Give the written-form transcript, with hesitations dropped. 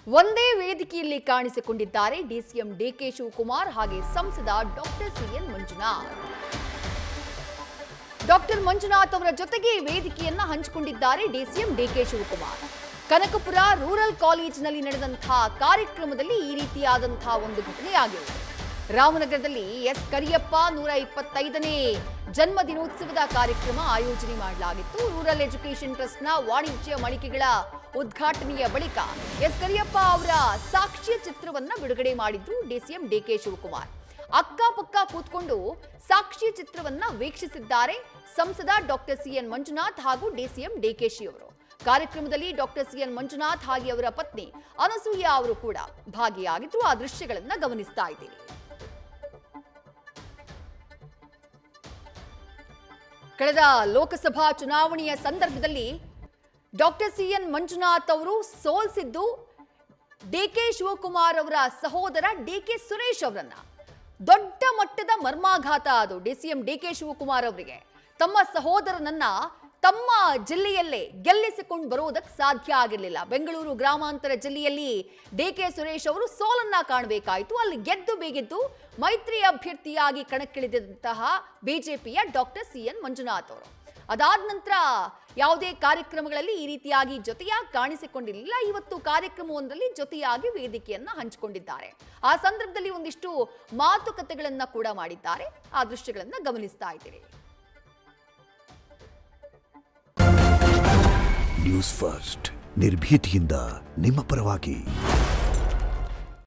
ಒಂದೇ ವೇದಿಕೆಯಲ್ಲಿ ಕಾಣಿಸಿಕೊಂಡಿದ್ದಾರೆ ಡಿಸಿಎಂ ಡಿಕೆ ಶಿವಕುಮಾರ್ ಹಾಗೆ ಸಂಸದ ಡಾಕ್ಟರ್ ಸಿಎನ್ ಮಂಜುನಾಥ್. ಡಾಕ್ಟರ್ ಮಂಜುನಾಥ್ ಅವರ ಜೊತೆಗೆ ವೇದಿಕೆಯನ್ನ ಹಂಚಿಕೊಂಡಿದ್ದಾರೆ ಡಿಸಿಎಂ ಡಿಕೆ ಶಿವಕುಮಾರ್. ಕನಕಪುರ ರೂರಲ್ ಕಾಲೇಜಿನಲ್ಲಿ ನಡೆದಂತಹ ಕಾರ್ಯಕ್ರಮದಲ್ಲಿ ಈ ರೀತಿಯಾದಂತಹ ಒಂದು ಘಟನೆಯಾಗಿದೆ. ರಾಮನಗರದಲ್ಲಿ ಎಸ್ ಕರಿಯಪ್ಪ 125ನೇ ಜನ್ಮದಿನೋತ್ಸವದ ಕಾರ್ಯಕ್ರಮ ಆಯೋಜನೆ ಮಾಡಲಾಗಿತ್ತು. ರೂರಲ್ ಎಜುಕೇಷನ್ ಟ್ರಸ್ಟ್ನ ವಾಣಿಜ್ಯ ಮಳಿಗೆಗಳ ಉದ್ಘಾಟನೆಯ ಬಳಿಕ ಎಸ್ ಕರಿಯಪ್ಪ ಅವರ ಸಾಕ್ಷ್ಯ ಚಿತ್ರವನ್ನ ಬಿಡುಗಡೆ ಮಾಡಿದ್ರು ಡಿಸಿಎಂ ಡಿಕೆ ಶಿವಕುಮಾರ್. ಅಕ್ಕಪಕ್ಕ ಕೂತ್ಕೊಂಡು ಸಾಕ್ಷ್ಯ ಚಿತ್ರವನ್ನ ವೀಕ್ಷಿಸಿದ್ದಾರೆ ಸಂಸದ ಡಾಕ್ಟರ್ ಸಿಎನ್ ಮಂಜುನಾಥ್ ಹಾಗೂ ಡಿಸಿಎಂ ಡಿಕೆಶಿ ಅವರು. ಕಾರ್ಯಕ್ರಮದಲ್ಲಿ ಡಾಕ್ಟರ್ ಸಿಎನ್ ಮಂಜುನಾಥ್ ಹಾಗೆ ಅವರ ಪತ್ನಿ ಅನಸೂಯ ಅವರು ಕೂಡ ಭಾಗಿಯಾಗಿದ್ರು. ಆ ದೃಶ್ಯಗಳನ್ನ ಗಮನಿಸ್ತಾ ಇದ್ದೀವಿ. ಕಳೆದ ಲೋಕಸಭಾ ಚುನಾವಣೆಯ ಸಂದರ್ಭದಲ್ಲಿ ಡಾಕ್ಟರ್ ಸಿಎನ್ ಮಂಜುನಾಥ್ ಅವರು ಸೋಲಿಸಿದ್ದು ಡಿಕೆ ಶಿವಕುಮಾರ್ ಅವರ ಸಹೋದರ ಡಿಕೆ ಸುರೇಶ್ ಅವರನ್ನ. ದೊಡ್ಡ ಮಟ್ಟದ ಮರ್ಮಾಘಾತ ಅದು ಡಿಸಿಎಂ ಡಿಕೆ ಶಿವಕುಮಾರ್ ಅವರಿಗೆ. ತಮ್ಮ ಸಹೋದರನನ್ನ ತಮ್ಮ ಜಿಲ್ಲೆಯಲ್ಲೇ ಗೆಲ್ಲಿಸಿಕೊಂಡು ಬರೋದಕ್ಕೆ ಸಾಧ್ಯ ಆಗಿರಲಿಲ್ಲ. ಬೆಂಗಳೂರು ಗ್ರಾಮಾಂತರ ಜಿಲ್ಲೆಯಲ್ಲಿ ಡಿಕೆ ಸುರೇಶ್ ಅವರು ಸೋಲನ್ನ ಕಾಣಬೇಕಾಯಿತು. ಅಲ್ಲಿ ಗೆದ್ದು ಬೇಗಿದ್ದು ಮೈತ್ರಿ ಅಭ್ಯರ್ಥಿಯಾಗಿ ಕಣಕ್ಕಿಳಿದಂತಹ ಬಿಜೆಪಿಯ ಡಾಕ್ಟರ್ ಸಿಎನ್ ಮಂಜುನಾಥ್ ಅವರು. ಅದಾದ ನಂತರ ಯಾವುದೇ ಕಾರ್ಯಕ್ರಮಗಳಲ್ಲಿ ಈ ರೀತಿಯಾಗಿ ಜೊತೆಯಾಗಿ ಕಾಣಿಸಿಕೊಂಡಿರಲಿಲ್ಲ. ಇವತ್ತು ಕಾರ್ಯಕ್ರಮವೊಂದರಲ್ಲಿ ಜೊತೆಯಾಗಿ ವೇದಿಕೆಯನ್ನ ಹಂಚಿಕೊಂಡಿದ್ದಾರೆ. ಆ ಸಂದರ್ಭದಲ್ಲಿ ಒಂದಿಷ್ಟು ಮಾತುಕತೆಗಳನ್ನ ಕೂಡ ಮಾಡಿದ್ದಾರೆ. ಆ ದೃಶ್ಯಗಳನ್ನ ಗಮನಿಸ್ತಾ ಇದ್ದೀರಿ. ನ್ಯೂಸ್ ಫಸ್ಟ್ ನಿರ್ಭೀತಿಯಿಂದ ನಿಮ್ಮ ಪರವಾಗಿ.